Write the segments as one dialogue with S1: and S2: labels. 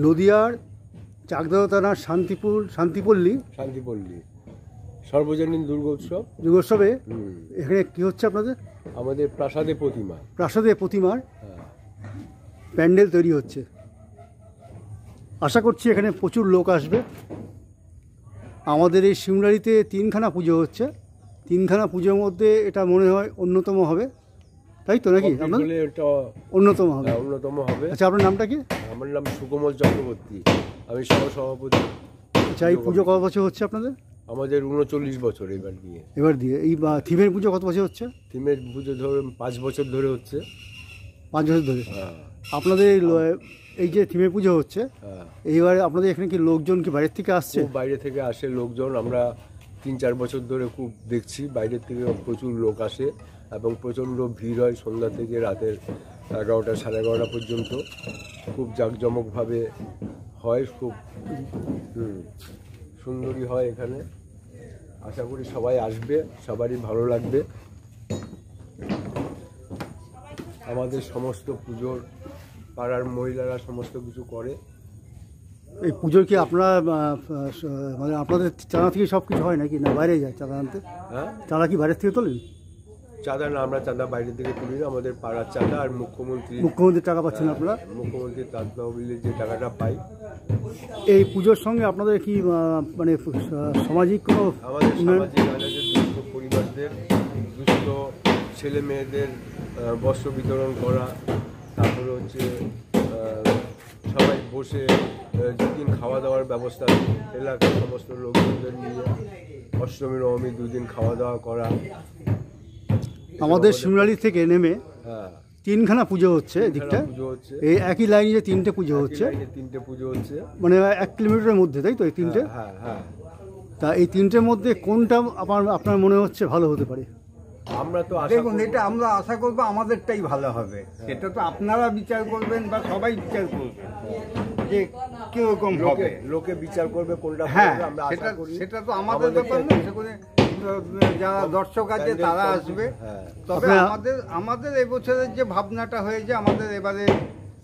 S1: নদিয়ার চাকদা থানার শান্তিপল্লী
S2: সর্বজনীন
S1: দুর্গোৎসবে এখানে কি হচ্ছে আপনাদের?
S2: আমাদের
S1: প্রাসাদে প্রতিমার প্যান্ডেল তৈরি হচ্ছে। আশা করছি এখানে প্রচুর লোক আসবে। আমাদের এই শিমলারিতে 3খানা পুজো হচ্ছে। 3খানা পুজোর মধ্যে এটা মনে হয় অন্যতম হবে, তাই তো নাকি? অন্যতম হবে। আচ্ছা, আপনার নামটা কি?
S2: আমার নাম সুকমল চক্রবর্তী, আমি সহসভাপতি।
S1: আচ্ছা, এই পুজো কত বছর হচ্ছে আপনাদের?
S2: আমাদের 39 বছর
S1: এবার দিয়ে। এই থিমের পুজো কত বছর হচ্ছে?
S2: থিমের পুজো ধরুন 5 বছর ধরে হচ্ছে।
S1: 5 বছর ধরে। আপনাদের এই যে থিমের পুজো হচ্ছে, এইবারে আপনাদের এখানে কি লোকজন কি বাইরের থেকে আসছে?
S2: বাইরে থেকে আসে লোকজন। আমরা 3-4 বছর ধরে খুব দেখছি, বাইরের থেকে প্রচুর লোক আসে এবং প্রচণ্ড ভিড় হয়। সন্ধ্যা থেকে রাতের 11টা সাড়ে 11টা পর্যন্ত খুব জাঁকজমকভাবে হয়, খুব সুন্দরই হয় এখানে। আশা করি সবাই আসবে, সবারই ভালো লাগবে। আমাদের সমস্ত পুজোর পাড়ার মহিলারা সমস্ত কিছু করে।
S1: এই পুজোর কি আপনারা মানে আপনাদের চাঁদা থেকে সব কিছু হয় নাকি, না বাইরে যায় চাঁদা আনতে?
S2: হ্যাঁ,
S1: চাঁদা কি বাইরের থেকে তোলেন?
S2: চাঁদা না, আমরা চাঁদা বাইরে থেকে তুলি না। আমাদের পাড়ার চাঁদা আর
S1: মুখ্যমন্ত্রীর টাকা পাচ্ছেন আপনারা?
S2: মুখ্যমন্ত্রীর তহবিলের যে টাকাটা পাই।
S1: এই পুজোর সঙ্গে আপনাদের কি মানে সামাজিক কোনো
S2: আমাদের সামাজিক দুস্থ পরিবারদের, দুস্থ ছেলে মেয়েদের বস্ত্র বিতরণ করা, তারপরে হচ্ছে সবাই বসে যেদিন খাওয়া দাওয়ার ব্যবস্থা, এলাকার সমস্ত লোকজনদের নিয়ে অষ্টমী নবমী 2 দিন খাওয়া দাওয়া করা।
S1: আমাদের শিমলারি থেকে নেমে 3খানা পুজো হচ্ছে এদিকটা। এই একই লাইনে 3টে পুজো হচ্ছে। মানে 1 কিলোমিটারের মধ্যে, তাই তো? এই 3টে।
S2: হ্যাঁ।
S1: তা এই 3টের মধ্যে কোনটা আপনার মনে হচ্ছে ভালো হতে পারে?
S3: আমরা তো দেখুন, এটা আমরা আশা করবো আমাদেরটাই ভালো হবে। সেটা তো আপনারা বিচার করবেন বা সবাই বিচার করবে যে কিরকম হবে।
S2: লোকে বিচার করবে কোনটা।
S3: হ্যাঁ, সেটা তো আমাদের ব্যাপার না। সেখানে যারা দর্শক আছে তারা আসবে। তবে আমাদের এবছরের যে ভাবনাটা হয়েছে, আমাদের এবারে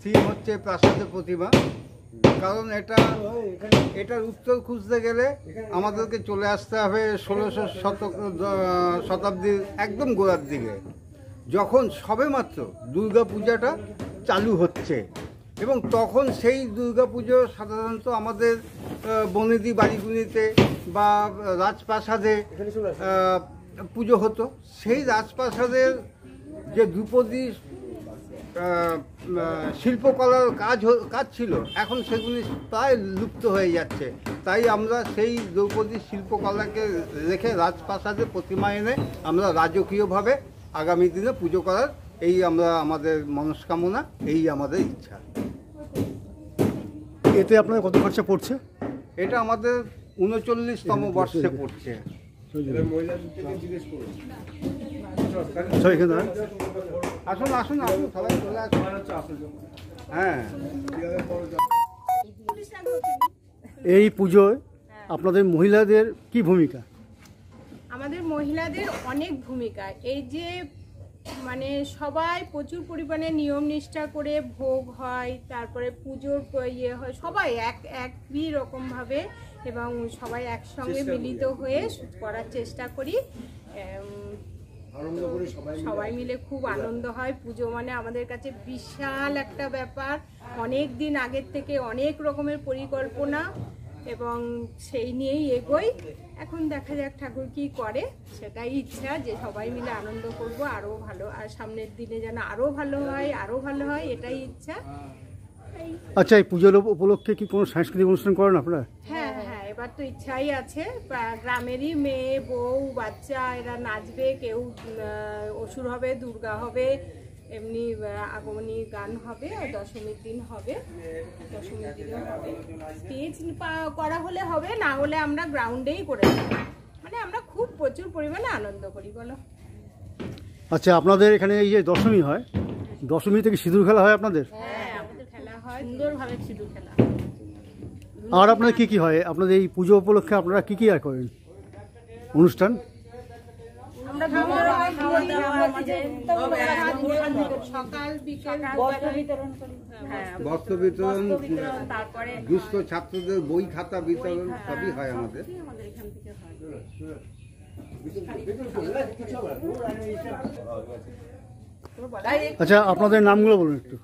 S3: থিম হচ্ছে প্রাসাদে প্রতিমা। কারণ এটার উত্তর খুঁজতে গেলে আমাদেরকে চলে আসতে হবে 1600 শতাব্দীর একদম গোড়ার দিকে, যখন সবেমাত্র দুর্গাপূজাটা চালু হচ্ছে। এবং তখন সেই দুর্গাপুজো সাধারণত আমাদের বনেদি বাড়িগুলিতে বা রাজপ্রাসাদে পুজো হতো। সেই রাজপ্রাসাদের যে ধ্রুপদী শিল্পকলার কাজ ছিল, এখন সেগুলি প্রায় লুপ্ত হয়ে যাচ্ছে। তাই আমরা সেই দ্রৌপদী শিল্পকলাকে রেখে রাজপ্রাসাদে প্রতিমা এনে আমরা রাজকীয়ভাবে আগামী দিনে পুজো করার আমাদের মনস্কামনা, এই আমাদের ইচ্ছা।
S1: এতে আপনার কত খরচা পড়ছে?
S3: এটা আমাদের 39তম বর্ষে পড়ছে। আসুন সবাই চলে আসুন। হ্যাঁ,
S1: এই পুজোয় আপনাদের মহিলাদের কি ভূমিকা?
S4: আমাদের মহিলাদের অনেক ভূমিকা। এই যে মানে সবাই প্রচুর পরিমাণে নিয়ম নিষ্ঠা করে ভোগ হয়, তারপরে পুজোর ইয়ে হয়, সবাই একই রকমভাবে এবং সবাই একসঙ্গে মিলিত হয়ে করার চেষ্টা করি। সবাই মিলে খুব আনন্দ হয়। পুজো মানে আমাদের কাছে বিশাল একটা ব্যাপার। অনেক দিন আগের থেকে অনেক রকমের পরিকল্পনা এবং সেই নিয়েই এগোই। এখন দেখা যাক ঠাকুর কি করে, সেটাই ইচ্ছা যে সবাই মিলে আনন্দ করব আরও ভালো, আর সামনের দিনে যেন আরও ভালো হয়, এটাই ইচ্ছা।
S1: আচ্ছা, এই পুজোর উপলক্ষে কি কোনো সাংস্কৃতিক অনুষ্ঠান করেন আপনারা?
S4: হ্যাঁ, এবার তো ইচ্ছাই আছে। গ্রামেরই মেয়ে, বউ, বাচ্চা এরা নাচবে, কেউ অসুর হবে, দুর্গা হবে, এমনি আগমনী গান হবে, আর দশমীর দিন হবে। দশমীর দিনও হবে। স্টেজ করা হলে হবে, না হলে আমরা গ্রাউন্ডেই করে দেবো। মানে আমরা খুব প্রচুর পরিমাণে আনন্দ করি। বলো।
S1: আচ্ছা, আপনাদের এখানে এই যে দশমী হয়, দশমী থেকে সিঁদুর খেলা হয় আপনাদের?
S4: হ্যাঁ, আমাদের খেলা হয় সুন্দরভাবে, সিঁদুর খেলা।
S1: আর আপনাদের কি হয় আপনাদের এই পুজো উপলক্ষে? আপনারা কি আর করেন অনুষ্ঠান?
S5: আমরা খাওয়া দাওয়া আমাদের
S4: সকাল বিকাল
S3: বস্ত্র বিতরণ,
S5: তারপরে
S3: দুস্থ ছাত্রদের বই খাতা বিতরণ সবই হয় আমাদের।
S5: আমাদের এখান থেকে হয়।
S1: আচ্ছা আপনাদের নামগুলো বলুন একটু।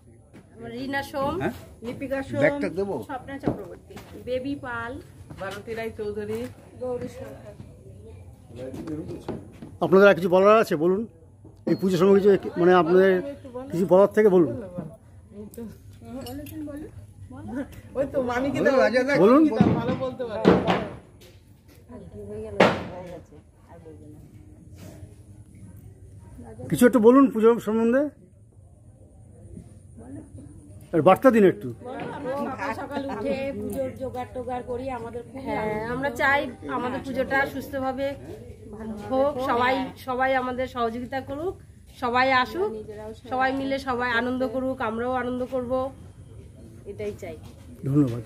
S5: রিনা সোম,
S3: হ্যাঁ?
S5: লিপিকা সোম,
S3: ব্যাগটা দেবো?
S5: স্বপ্না চক্রবর্তী, বেবি পাল,
S6: ভারতী রায় চৌধুরী।
S5: গৌরী সরকার।
S1: আপনাদের আর কিছু বলার আছে বলুন, এই পুজোর সময় কিছু মানে আপনাদের কিছু বলার থেকে বলুন।
S6: ওই তো মামিকে
S3: বলো, রাজাদা,
S1: বলুন।
S6: ভালো বলতে পারে।
S1: কিছু একটু বলুন পুজোর সম্বন্ধে, আর বার্তা দিন একটু।
S5: সকাল সকাল উঠে পুজোর জোগাড় টোগাড় করি আমাদের। হ্যাঁ, আমরা চাই আমাদের পুজোটা সুস্থভাবে হোক, সবাই আমাদের সহযোগিতা করুক, সবাই আসুক, সবাই মিলে সবাই আনন্দ করুক, আমরাও আনন্দ করব, এটাই চাই।
S1: ধন্যবাদ।